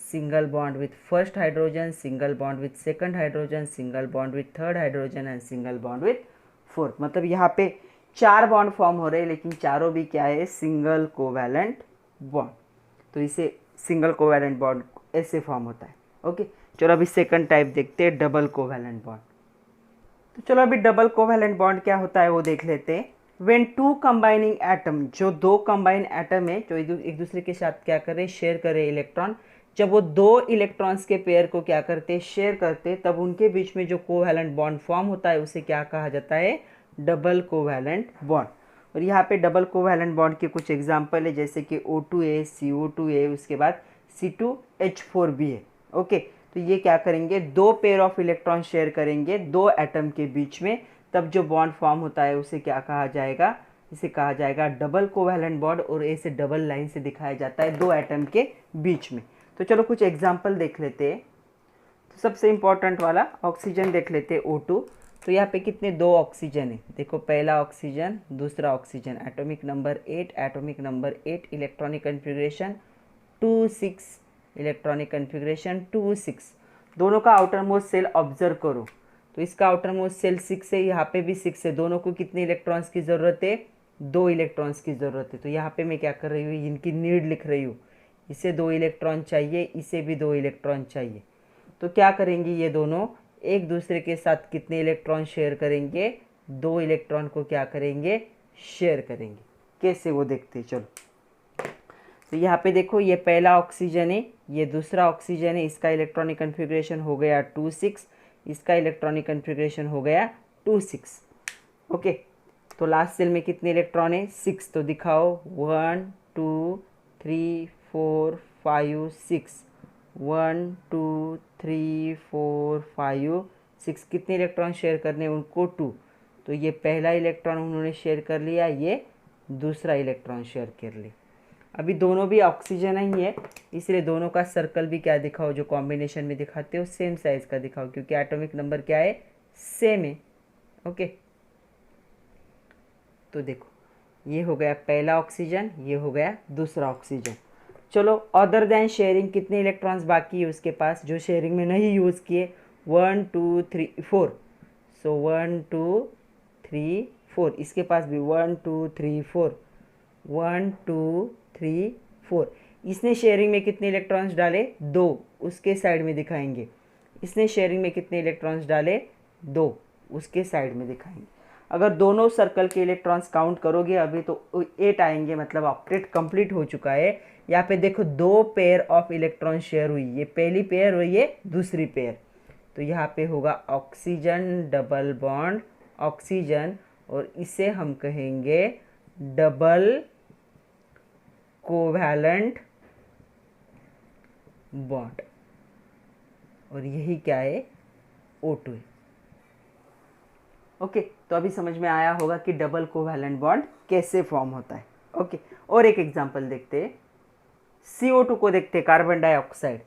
single bond with first hydrogen, single bond with second hydrogen, single bond with third hydrogen and single bond with fourth. मतलब यहाँ पे 4 बॉन्ड फॉर्म हो रहे हैं, लेकिन चारों भी क्या है, सिंगल कोवैलेंट बॉन्ड। तो इसे सिंगल कोवैलेंट बॉन्ड ऐसे फॉर्म होता है। ओके, चलो अभी सेकंड टाइप देखते हैं, डबल कोवैलेंट बॉन्ड। तो चलो अभी डबल कोवैलेंट बॉन्ड क्या होता है वो देख लेते हैं। व्हेन 2 कंबाइनिंग एटम, जो 2 कंबाइन एटम है जो एक दूसरे के साथ क्या करे, शेयर करे इलेक्ट्रॉन, जब वो 2 इलेक्ट्रॉन्स के पेयर को क्या करते, शेयर करते, तब उनके बीच में जो कोवैलेंट बॉन्ड फॉर्म होता है उसे क्या कहा जाता है, डबल कोवैलेंट बॉन्ड। और यहाँ पे डबल कोवैलेंट बॉन्ड के कुछ एग्जाम्पल है, जैसे कि O2 है, CO2 है, उसके बाद C2H4b है। ओके, तो ये क्या करेंगे, 2 पेयर ऑफ इलेक्ट्रॉन शेयर करेंगे 2 एटम के बीच में, तब जो बॉन्ड फॉर्म होता है उसे क्या कहा जाएगा, इसे कहा जाएगा डबल कोवैलेंट बॉन्ड। और ऐसे डबल लाइन से दिखाया जाता है 2 एटम के बीच में। तो चलो कुछ एग्जाम्पल देख लेते हैं। तो सबसे इम्पोर्टेंट वाला ऑक्सीजन देख लेते हैं O2। तो यहाँ पे कितने दो ऑक्सीजन है, देखो पहला ऑक्सीजन दूसरा oxygen, atomic number 8, atomic number 8, electronic configuration 2 6, electronic configuration 2 6। दोनों का आउटर मोस्ट सेल ऑब्जर्व करो, तो इसका आउटर मोस्ट सेल 6 है, यहाँ पे भी 6 है, दोनों को कितने इलेक्ट्रॉन्स की ज़रूरत है, 2 इलेक्ट्रॉन्स की ज़रूरत है। तो यहाँ पे मैं क्या कर रही हूँ, इनकी नीड लिख रही हूँ, इसे 2 इलेक्ट्रॉन चाहिए, इसे भी 2 इलेक्ट्रॉन चाहिए। तो क्या करेंगे, ये दोनों एक दूसरे के साथ कितने इलेक्ट्रॉन शेयर करेंगे, 2 इलेक्ट्रॉन को क्या करेंगे, शेयर करेंगे। कैसे वो देखते हैं, चलो। तो यहाँ पे देखो ये पहला ऑक्सीजन है, ये दूसरा ऑक्सीजन है, इसका इलेक्ट्रॉनिक कन्फिग्रेशन हो गया 2 6, इसका इलेक्ट्रॉनिक कन्फिग्रेशन हो गया 2 6। ओके, तो लास्ट सेल में कितने इलेक्ट्रॉन है, 6। तो दिखाओ 1 2 3 4 5 6, 1 2 3 4 5 6, कितने इलेक्ट्रॉन शेयर करने हैं उनको, 2। तो ये पहला इलेक्ट्रॉन उन्होंने शेयर कर लिया, ये दूसरा इलेक्ट्रॉन शेयर कर लिया। अभी दोनों भी ऑक्सीजन ही है, इसलिए दोनों का सर्कल भी क्या दिखाओ, जो कॉम्बिनेशन में दिखाते हो सेम साइज का दिखाओ, क्योंकि एटॉमिक नंबर क्या है, सेम है। ओके, तो देखो ये हो गया पहला ऑक्सीजन, ये हो गया दूसरा ऑक्सीजन। चलो, अदर देन शेयरिंग कितने इलेक्ट्रॉन्स बाकी है उसके पास, जो शेयरिंग में नहीं यूज़ किए, 1 2 3 4। सो 1 2 3 4, इसके पास भी 1 2 3 4, 1 2 3 4। इसने शेयरिंग में कितने इलेक्ट्रॉन्स डाले, 2, उसके साइड में दिखाएंगे। इसने शेयरिंग में कितने इलेक्ट्रॉन्स डाले, 2, उसके साइड में दिखाएंगे। अगर दोनों सर्कल के इलेक्ट्रॉन्स काउंट करोगे अभी तो 8 आएंगे, मतलब ऑक्टेट कंप्लीट हो चुका है। यहाँ पे देखो 2 पेयर ऑफ इलेक्ट्रॉन शेयर हुई, ये पहली पेयर और ये दूसरी पेयर। तो यहाँ पे होगा ऑक्सीजन डबल बॉन्ड ऑक्सीजन, और इसे हम कहेंगे डबल कोवैलेंट बॉन्ड, और यही क्या है, O2 है। ओके, तो अभी समझ में आया होगा कि डबल कोवैलेंट बॉन्ड कैसे फॉर्म होता है। ओके, और एक एग्जांपल देखते हैं, CO2 को देखते हैं, कार्बन डाइऑक्साइड।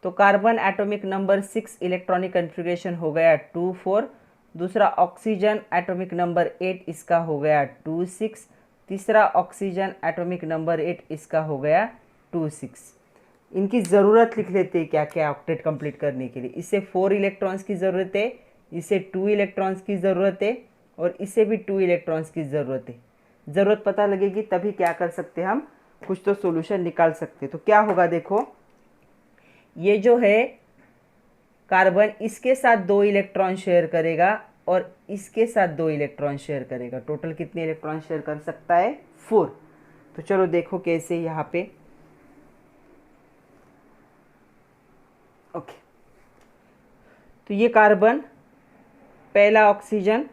तो carbon atomic number 6, electronic configuration हो गया 2 4, दूसरा ऑक्सीजन एटॉमिक नंबर 8, इसका हो गया 2 6, तीसरा ऑक्सीजन एटॉमिक नंबर 8, इसका हो गया 2 6। इनकी ज़रूरत लिख लेते हैं क्या क्या ऑक्टेट कंप्लीट करने के लिए। इसे 4 इलेक्ट्रॉन्स की ज़रूरत है, इसे 2 इलेक्ट्रॉन्स की ज़रूरत है, और इसे भी 2 इलेक्ट्रॉन्स की ज़रूरत है। ज़रूरत पता लगेगी तभी क्या कर सकते हैं, हम कुछ तो सॉल्यूशन निकाल सकते हैं। तो क्या होगा, देखो ये जो है कार्बन इसके साथ 2 इलेक्ट्रॉन शेयर करेगा और इसके साथ 2 इलेक्ट्रॉन शेयर करेगा। टोटल कितने इलेक्ट्रॉन शेयर कर सकता है, 4। तो चलो देखो कैसे यहाँ पे। ओके, तो ये कार्बन, पहला ऑक्सीजन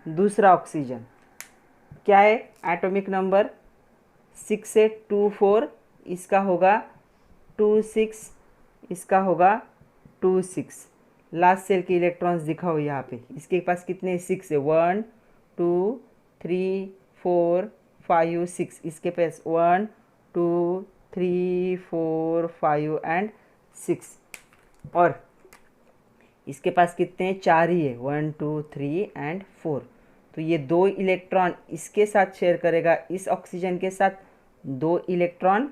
दूसरा ऑक्सीजन, क्या है, एटॉमिक नंबर 6 से 2 4, इसका होगा 2 6, इसका होगा 2 6। लास्ट सेल के इलेक्ट्रॉन्स दिखाओ यहाँ पे, इसके पास कितने, 6 है, 1 2 3 4 5 6, इसके पास 1 2 3 4 5 एंड 6, और इसके पास कितने, 4 ही है, 1 2 3 एंड 4। तो ये 2 इलेक्ट्रॉन इसके साथ शेयर करेगा, इस ऑक्सीजन के साथ, 2 इलेक्ट्रॉन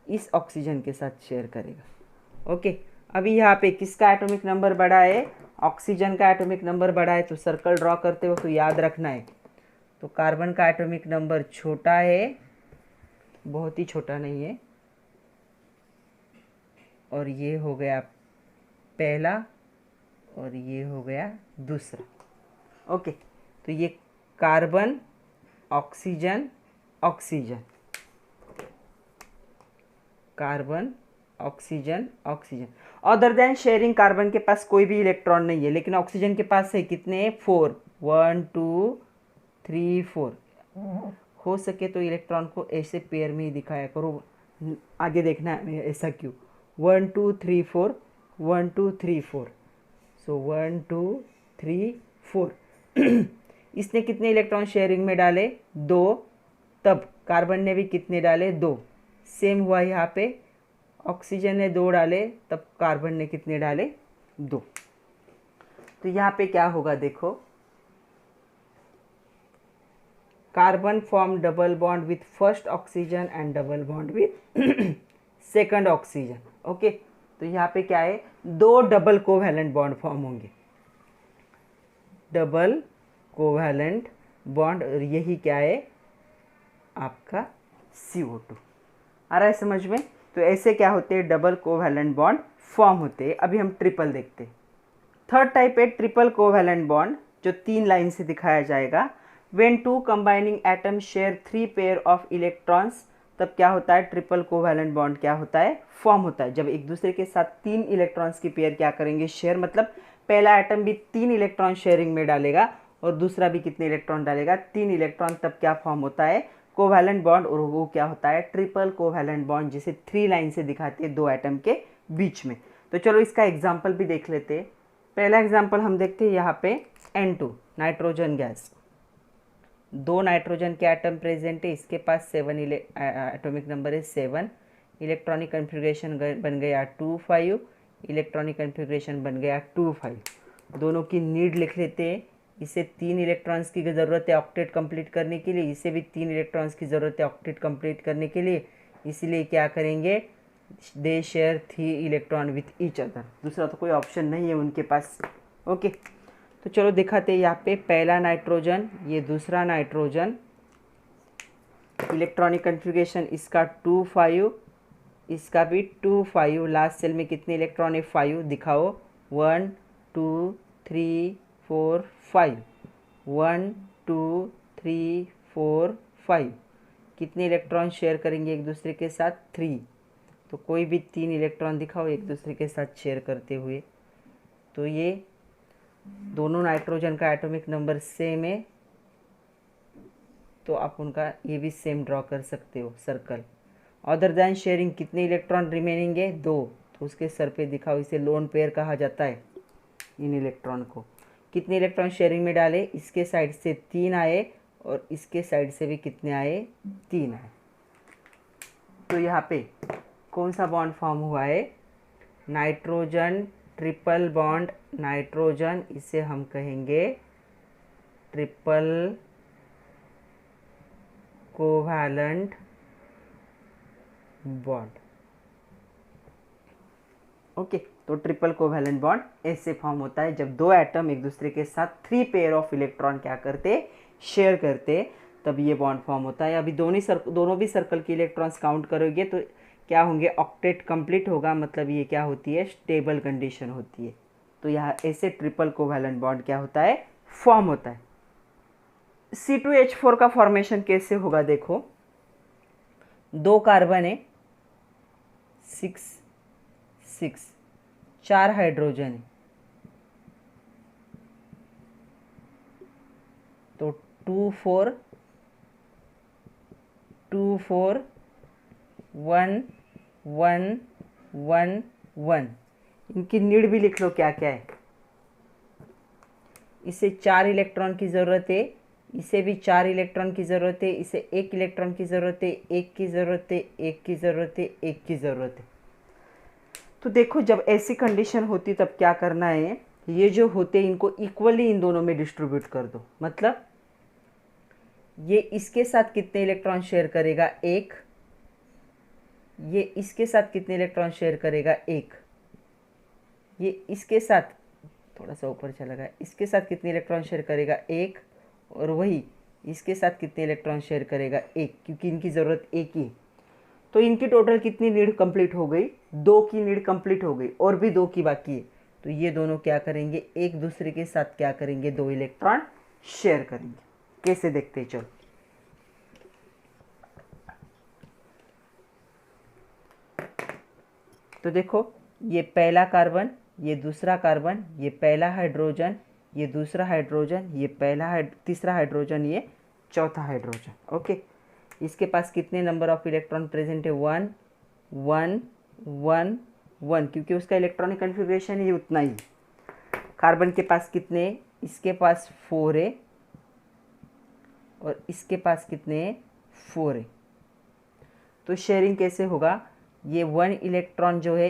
इस ऑक्सीजन के साथ शेयर करेगा। ओके, अभी यहाँ पे किसका एटॉमिक नंबर बड़ा है, ऑक्सीजन का एटॉमिक नंबर बड़ा है। तो सर्कल ड्रॉ करते हो तो याद रखना है, तो कार्बन का एटॉमिक नंबर छोटा है, बहुत ही छोटा नहीं है, और ये हो गया पहला और ये हो गया दूसरा। ओके, तो ये carbon oxygen oxygen, carbon oxygen oxygen. Other than sharing carbon के पास कोई भी इलेक्ट्रॉन नहीं है, लेकिन ऑक्सीजन के पास है कितने, 4, 1 2 3 4। हो सके तो इलेक्ट्रॉन को ऐसे पेयर में ही दिखाया करो, आगे देखना है ऐसा क्यों, 1 2 3 4, 1 2 3 4। सो 1 2 3 4। इसने कितने इलेक्ट्रॉन शेयरिंग में डाले, 2, तब कार्बन ने भी कितने डाले, 2। सेम हुआ यहाँ पे, ऑक्सीजन ने 2 डाले तब कार्बन ने कितने डाले, 2। तो यहाँ पे क्या होगा देखो, carbon form double bond with first oxygen and double bond with second oxygen. Okay, तो यहाँ पे क्या है, 2 डबल कोवैलेंट बॉन्ड फॉर्म होंगे, डबल कोवैलेंट बॉन्ड, और यही क्या है आपका CO2। आ रहा है समझ में? तो ऐसे क्या होते हैं, डबल कोवैलेंट बॉन्ड फॉर्म होते हैं। अभी हम ट्रिपल देखते हैं। थर्ड टाइप है ट्रिपल कोवैलेंट बॉन्ड, जो 3 लाइन से दिखाया जाएगा। When 2 combining atom share 3 pair of electrons, तब क्या होता है, ट्रिपल कोवैलेंट बॉन्ड क्या होता है, फॉर्म होता है। जब एक दूसरे के साथ 3 इलेक्ट्रॉन्स की पेयर क्या करेंगे, शेयर, मतलब पहला एटम भी 3 इलेक्ट्रॉन शेयरिंग में डालेगा और दूसरा भी कितने इलेक्ट्रॉन डालेगा, 3 इलेक्ट्रॉन, तब क्या फॉर्म होता है, कोवैलेंट बॉन्ड। और वो क्या होता है, ट्रिपल कोवैलेंट बॉन्ड, जिसे 3 लाइन से दिखाते हैं 2 एटम के बीच में। तो चलो इसका एग्जाम्पल भी देख लेते हैं। पहला एग्जाम्पल हम देखते हैं यहाँ पे N2 नाइट्रोजन गैस, 2 नाइट्रोजन के एटम प्रेजेंट है, इसके पास 7 एटॉमिक नंबर है 7, इलेक्ट्रॉनिक कन्फिग्रेशन बन गया 2,5, इलेक्ट्रॉनिक कन्फिग्रेशन बन गया 2,5। दोनों की नीड लिख लेते हैं। इसे 3 इलेक्ट्रॉन्स की ज़रूरत है ऑक्टेट कंप्लीट करने के लिए, इसे भी 3 इलेक्ट्रॉन्स की ज़रूरत है ऑक्टेट कंप्लीट करने के लिए, इसलिए क्या करेंगे, they share 3 electron with each other. दूसरा तो कोई ऑप्शन नहीं है उनके पास। ओके, तो चलो दिखाते हैं यहाँ पे, पहला नाइट्रोजन, ये दूसरा नाइट्रोजन, इलेक्ट्रॉनिक कन्फिग्रेशन इसका 2,5, इसका भी 2,5, लास्ट सेल में कितने इलेक्ट्रॉन है, 5, दिखाओ, 1 2 3 4 5, 1 2 3 4 5, कितने इलेक्ट्रॉन शेयर करेंगे एक दूसरे के साथ, 3। तो कोई भी 3 इलेक्ट्रॉन दिखाओ एक दूसरे के साथ शेयर करते हुए। तो ये दोनों नाइट्रोजन का एटॉमिक नंबर सेम है, तो आप उनका ये भी सेम ड्रॉ कर सकते हो सर्कल। अदर दैन शेयरिंग कितने इलेक्ट्रॉन रिमेनिंग है, 2, तो उसके सर पे दिखाओ, इसे लोन पेयर कहा जाता है। इन इलेक्ट्रॉन को कितने इलेक्ट्रॉन शेयरिंग में डाले, इसके साइड से 3 आए और इसके साइड से भी कितने आए, 3 आए। तो यहाँ पे कौन सा बॉन्ड फॉर्म हुआ है, नाइट्रोजन ट्रिपल बॉन्ड नाइट्रोजन, इसे हम कहेंगे ट्रिपल कोवैलेंट बॉन्ड। ओके, तो ट्रिपल कोवैलेंट बॉन्ड ऐसे फॉर्म होता है जब 2 एटम एक दूसरे के साथ 3 पेयर ऑफ इलेक्ट्रॉन क्या करते, शेयर करते, तब ये बॉन्ड फॉर्म होता है। अभी दोनों भी सर्कल के इलेक्ट्रॉन्स काउंट करोगे तो क्या होंगे, ऑक्टेट कंप्लीट होगा, मतलब ये क्या होती है, स्टेबल कंडीशन होती है। तो यहाँ ऐसे ट्रिपल कोवैलेंट बॉन्ड क्या होता है, फॉर्म होता है। C2H4 का फॉर्मेशन कैसे होगा देखो, 2 कार्बन है, 6 6, 4 हाइड्रोजन है, तो 2 4 2 4 1 1 1 1। इनकी नीड भी लिख लो क्या क्या है। इसे 4 इलेक्ट्रॉन की ज़रूरत है, इसे भी 4 इलेक्ट्रॉन की ज़रूरत है, इसे 1 इलेक्ट्रॉन की ज़रूरत है, 1 की ज़रूरत है, 1 की ज़रूरत है, 1 की ज़रूरत है। तो देखो जब ऐसी कंडीशन होती तब क्या करना है, ये जो होते इनको इक्वली इन दोनों में डिस्ट्रीब्यूट कर दो। मतलब ये इसके साथ कितने इलेक्ट्रॉन शेयर करेगा, 1, ये इसके साथ कितने इलेक्ट्रॉन शेयर करेगा, 1, ये इसके साथ थोड़ा सा ऊपर चला गया, इसके साथ कितने इलेक्ट्रॉन शेयर करेगा, 1, और वही इसके साथ कितने इलेक्ट्रॉन शेयर करेगा, 1, क्योंकि इनकी ज़रूरत 1 ही। तो इनकी टोटल कितनी नीड कंप्लीट हो गई, 2 की नीड कंप्लीट हो गई और भी 2 की बाकी है। तो ये दोनों क्या करेंगे, एक दूसरे के साथ क्या करेंगे, 2 इलेक्ट्रॉन शेयर करेंगे। कैसे देखते हैं, चलो तो देखो, ये पहला कार्बन, ये दूसरा कार्बन, ये पहला हाइड्रोजन, ये दूसरा हाइड्रोजन, ये तीसरा हाइड्रोजन, ये चौथा हाइड्रोजन। ओके, इसके पास कितने नंबर ऑफ इलेक्ट्रॉन प्रेजेंट है, 1 1 1 1, क्योंकि उसका इलेक्ट्रॉनिक कन्फिग्रेशन ही उतना ही। कार्बन के पास कितने, इसके पास 4 है और इसके पास कितने, 4 है। तो शेयरिंग कैसे होगा, ये 1 इलेक्ट्रॉन जो है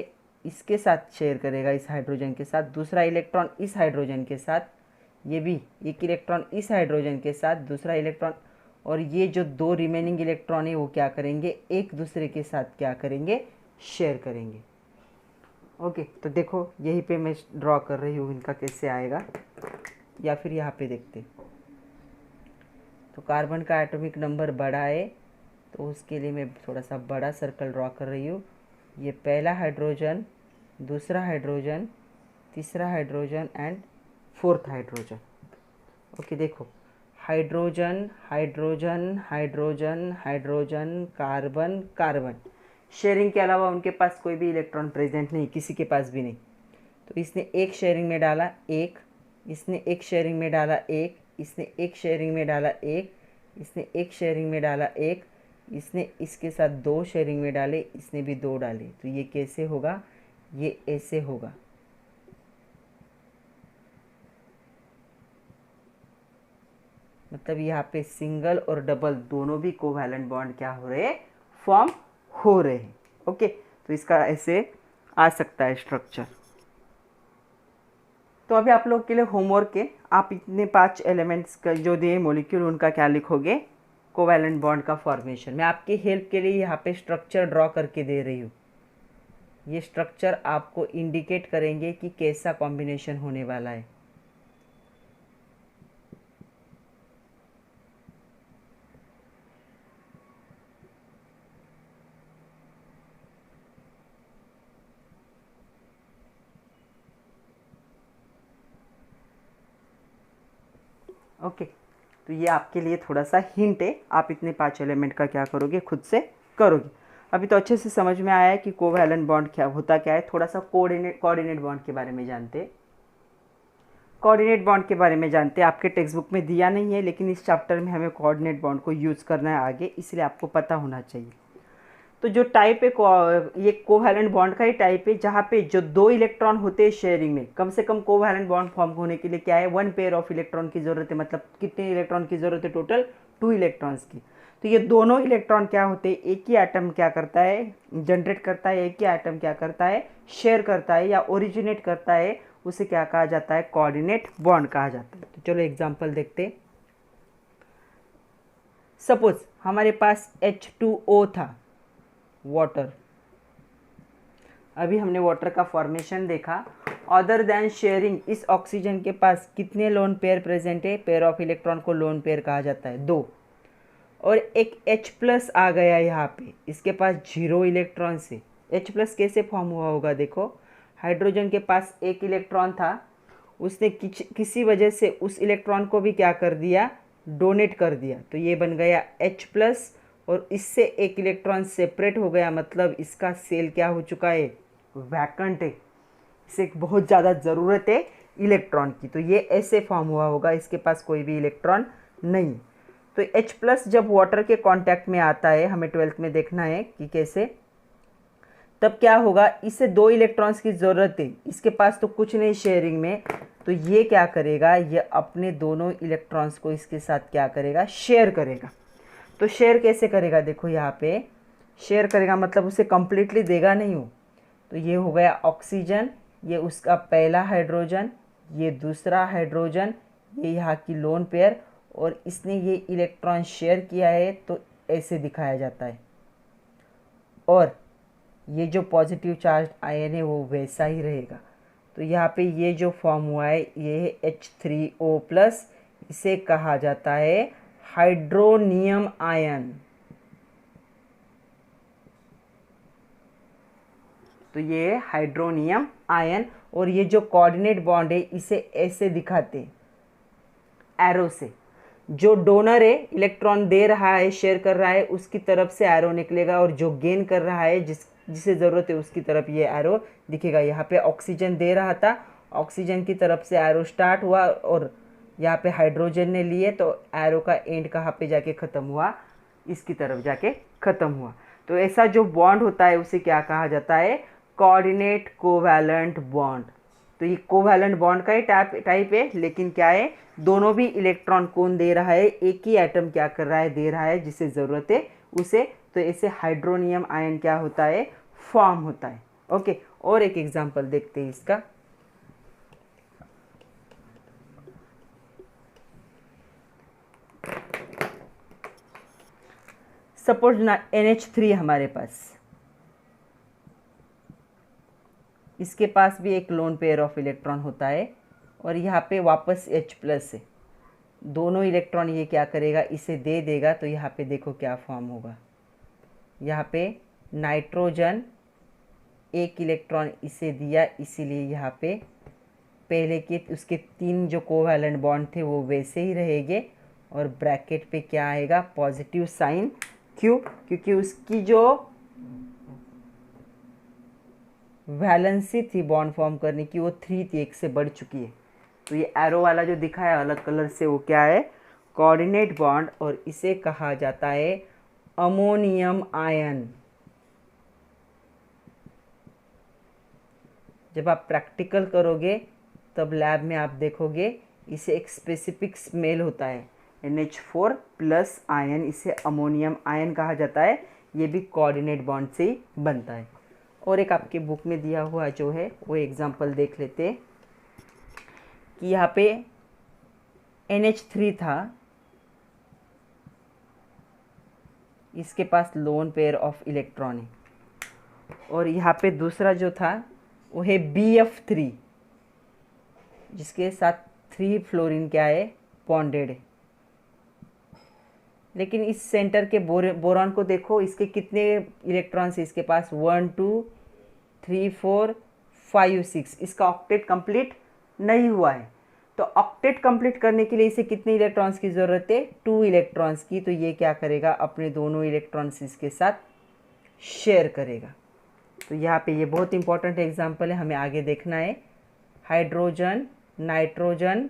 इसके साथ शेयर करेगा, इस हाइड्रोजन के साथ, दूसरा इलेक्ट्रॉन इस हाइड्रोजन के साथ, ये भी एक इलेक्ट्रॉन इस हाइड्रोजन के साथ, दूसरा इलेक्ट्रॉन, और ये जो दो रिमेनिंग इलेक्ट्रॉन है वो क्या करेंगे, एक दूसरे के साथ क्या करेंगे, शेयर करेंगे। ओके, तो देखो यहीं पे मैं ड्रॉ कर रही हूँ, इनका कैसे आएगा, या फिर यहाँ पे देखते। तो कार्बन का एटॉमिक नंबर बड़ा है, तो उसके लिए मैं थोड़ा सा बड़ा सर्कल ड्रॉ कर रही हूँ। ये पहला हाइड्रोजन, दूसरा हाइड्रोजन, तीसरा hydrogen and fourth hydrogen. Okay, देखो hydrogen hydrogen hydrogen hydrogen, carbon carbon. Sharing के अलावा उनके पास कोई भी इलेक्ट्रॉन प्रेजेंट नहीं, किसी के पास भी नहीं। तो इसने एक शेयरिंग में डाला एक, इसने एक शेयरिंग में डाला एक, इसने एक शेयरिंग में डाला एक, इसने एक शेयरिंग में डाला एक, इसने इसके साथ दो शेयरिंग में डाले, इसने भी दो डाले। तो ये कैसे होगा, ये ऐसे होगा। मतलब यहाँ पे सिंगल और डबल दोनों भी कोवैलेंट बॉन्ड क्या हो रहे हैं, फॉर्म हो रहे हैं। ओके, तो इसका ऐसे आ सकता है स्ट्रक्चर। तो अभी आप लोग के लिए होमवर्क है, आप इतने 5 एलिमेंट्स का जो दिए मॉलिक्यूल, उनका क्या लिखोगे, कोवैलेंट बॉन्ड का फॉर्मेशन। मैं आपकी हेल्प के लिए यहाँ पे स्ट्रक्चर ड्रॉ करके दे रही हूँ। ये स्ट्रक्चर आपको इंडिकेट करेंगे कि कैसा कॉम्बिनेशन होने वाला है। ओके, तो ये आपके लिए थोड़ा सा हिंट है, आप इतने 5 एलिमेंट का क्या करोगे, खुद से करोगे। अभी तो अच्छे से समझ में आया है कि कोवैलेंट बॉन्ड क्या होता क्या है। थोड़ा सा कोऑर्डिनेट बॉन्ड के बारे में जानते हैं। कोऑर्डिनेट बॉन्ड के बारे में जानते हैं, आपके टेक्स्ट बुक में दिया नहीं है, लेकिन इस चैप्टर में हमें कोऑर्डिनेट बॉन्ड को यूज़ करना है आगे, इसलिए आपको पता होना चाहिए। तो जो टाइप है ये कोवैलेंट बॉन्ड का ही टाइप है, जहाँ पे जो दो इलेक्ट्रॉन होते हैं शेयरिंग में, कम से कम कोवैलेंट बॉन्ड फॉर्म होने के लिए क्या है, 1 पेयर ऑफ इलेक्ट्रॉन की ज़रूरत है। मतलब कितने इलेक्ट्रॉन की ज़रूरत है, टोटल 2 इलेक्ट्रॉन्स की। तो ये दोनों इलेक्ट्रॉन क्या होते हैं, एक ही एटम क्या करता है, जनरेट करता है, एक ही एटम क्या करता है, शेयर करता है या ओरिजिनेट करता है, उसे क्या कहा जाता है, कोऑर्डिनेट बॉन्ड कहा जाता है। तो चलो एग्जाम्पल देखते। सपोज हमारे पास H2O था, वाटर। अभी हमने वाटर का फॉर्मेशन देखा। अदर देन शेयरिंग, इस ऑक्सीजन के पास कितने लोन पेयर प्रेजेंट है, पेयर ऑफ इलेक्ट्रॉन को लोन पेयर कहा जाता है, 2। और एक H+ आ गया यहाँ पे, इसके पास 0 इलेक्ट्रॉन से। H+ कैसे फॉर्म हुआ होगा, देखो हाइड्रोजन के पास एक इलेक्ट्रॉन था, उसने किसी वजह से उस इलेक्ट्रॉन को भी क्या कर दिया, डोनेट कर दिया। तो ये बन गया H+, और इससे एक इलेक्ट्रॉन सेपरेट हो गया, मतलब इसका सेल क्या हो चुका है, वैकेंट है, इसे बहुत ज़्यादा ज़रूरत है इलेक्ट्रॉन की। तो ये ऐसे फॉर्म हुआ होगा, इसके पास कोई भी इलेक्ट्रॉन नहीं। तो H+ जब वाटर के कांटेक्ट में आता है, हमें 12th में देखना है कि कैसे, तब क्या होगा, इसे 2 इलेक्ट्रॉन्स की ज़रूरत है, इसके पास तो कुछ नहीं शेयरिंग में। तो ये क्या करेगा, ये अपने दोनों इलेक्ट्रॉन्स को इसके साथ क्या करेगा, शेयर करेगा। तो शेयर कैसे करेगा, देखो यहाँ पे शेयर करेगा, मतलब उसे कंप्लीटली देगा नहीं हो। तो ये हो गया ऑक्सीजन, ये उसका पहला हाइड्रोजन, ये दूसरा हाइड्रोजन, ये यहाँ की लोन पेयर, और इसने ये इलेक्ट्रॉन शेयर किया है, तो ऐसे दिखाया जाता है। और ये जो पॉजिटिव चार्ज आयन है वो वैसा ही रहेगा। तो यहाँ पे ये जो फॉर्म हुआ है, ये है H3O+, इसे कहा जाता है हाइड्रोनियम आयन। तो ये हाइड्रोनियम आयन, और ये जो कोऑर्डिनेट बॉन्ड है इसे ऐसे दिखाते एरो से। जो डोनर है, इलेक्ट्रॉन दे रहा है, शेयर कर रहा है, उसकी तरफ से एरो निकलेगा, और जो गेन कर रहा है, जिसे ज़रूरत है उसकी तरफ ये एरो दिखेगा। यहाँ पे ऑक्सीजन दे रहा था, ऑक्सीजन की तरफ से एरो स्टार्ट हुआ, और यहाँ पे हाइड्रोजन ने लिए, तो एरो का एंड कहाँ पे जाके ख़त्म हुआ, इसकी तरफ जाके ख़त्म हुआ। तो ऐसा जो बॉन्ड होता है उसे क्या कहा जाता है, कोऑर्डिनेट कोवैलेंट बॉन्ड। तो ये कोवैलेंट बॉन्ड का ही टाइप है, लेकिन क्या है, दोनों भी इलेक्ट्रॉन कौन दे रहा है, एक ही एटम क्या कर रहा है, दे रहा है, जिसे ज़रूरत है उसे। तो ऐसे हाइड्रोनियम आयन क्या होता है, फॉर्म होता है। ओके, और एक एग्जांपल देखते हैं इसका। सपोज ना NH3 हमारे पास, इसके पास भी एक लोन पेयर ऑफ इलेक्ट्रॉन होता है और यहाँ पे वापस H+ है। दोनों इलेक्ट्रॉन ये क्या करेगा, इसे दे देगा, तो यहाँ पे देखो क्या फॉर्म होगा। यहाँ पे नाइट्रोजन एक इलेक्ट्रॉन इसे दिया, इसीलिए यहाँ पे पहले के उसके 3 जो कोवैलेंट बॉन्ड थे वो वैसे ही रहेंगे और ब्रैकेट पे क्या आएगा, पॉजिटिव साइन। क्यों? क्योंकि उसकी जो वैलेंसी थी बॉन्ड फॉर्म करने की वो 3 थी, 1 से बढ़ चुकी है। तो ये एरो वाला जो दिखा है अलग कलर से, वो क्या है, कोऑर्डिनेट बॉन्ड, और इसे कहा जाता है अमोनियम आयन। जब आप प्रैक्टिकल करोगे तब लैब में आप देखोगे इसे एक स्पेसिफिक स्मेल होता है, NH4+ आयन, इसे अमोनियम आयन कहा जाता है। ये भी कोऑर्डिनेट बॉन्ड से ही बनता है। और एक आपके बुक में दिया हुआ जो है वो एग्जांपल देख लेते हैं कि यहाँ पे NH3 था, इसके पास लोन पेयर ऑफ इलेक्ट्रॉन है, और यहाँ पे दूसरा जो था वो है BF3, जिसके साथ 3 फ्लोरीन क्या है, बॉन्डेड है। लेकिन इस सेंटर के बोरॉन को देखो, इसके कितने इलेक्ट्रॉन्स है इसके पास, 1 2 3 4 5 6। इसका ऑक्टेट कंप्लीट नहीं हुआ है। तो ऑक्टेट कंप्लीट करने के लिए इसे कितने इलेक्ट्रॉन्स की ज़रूरत है, 2 इलेक्ट्रॉन्स की। तो ये क्या करेगा, अपने दोनों इलेक्ट्रॉन्स इसके साथ शेयर करेगा। तो यहाँ पे ये बहुत इंपॉर्टेंट एग्जांपल है, हमें आगे देखना है। हाइड्रोजन, नाइट्रोजन,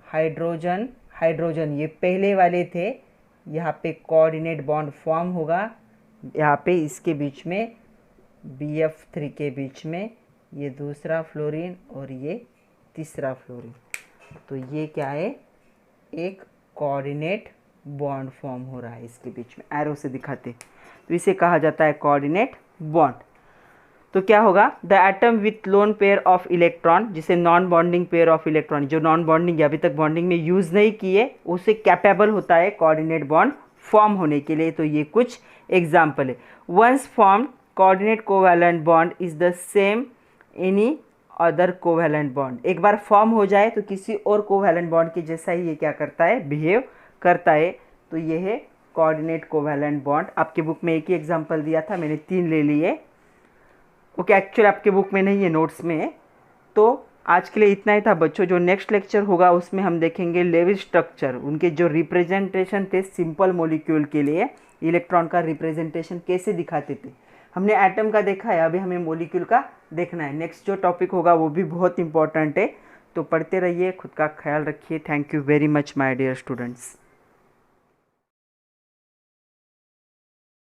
हाइड्रोजन, हाइड्रोजन, ये पहले वाले थे। यहाँ पे कोऑर्डिनेट बॉन्ड फॉर्म होगा, यहाँ पे इसके बीच में BF3 के बीच में ये दूसरा फ्लोरीन और ये तीसरा फ्लोरीन। तो ये क्या है, एक कोऑर्डिनेट बॉन्ड फॉर्म हो रहा है इसके बीच में, एरो से दिखाते। तो इसे कहा जाता है कोऑर्डिनेट बॉन्ड। तो क्या होगा, the atom with lone pair of electron, जिसे non bonding pair of electron, जो नॉन बॉन्डिंग अभी तक बॉन्डिंग में यूज़ नहीं किए, उसे कैपेबल होता है कोऑर्डिनेट बॉन्ड फॉर्म होने के लिए। तो ये कुछ एग्जाम्पल है। Once form coordinate covalent bond is the same any other covalent bond. एक बार फॉर्म हो जाए तो किसी और कोवैलेंट बॉन्ड के जैसा ही ये क्या करता है, बिहेव करता है। तो ये है कोऑर्डिनेट कोवैलेंट बॉन्ड। आपके बुक में एक ही एग्जाम्पल दिया था, मैंने 3 ले लिए। ओके, एक्चुअली आपके बुक में नहीं है, नोट्स में है। तो आज के लिए इतना ही था बच्चों। जो नेक्स्ट लेक्चर होगा उसमें हम देखेंगे लेविस स्ट्रक्चर, उनके जो रिप्रेजेंटेशन थे सिंपल मॉलिक्यूल के लिए, इलेक्ट्रॉन का रिप्रेजेंटेशन कैसे दिखाते थे। हमने एटम का देखा है, अभी हमें मॉलिक्यूल का देखना है। नेक्स्ट जो टॉपिक होगा वो भी बहुत इंपॉर्टेंट है। तो पढ़ते रहिए, खुद का ख्याल रखिए। Thank you very much my dear students.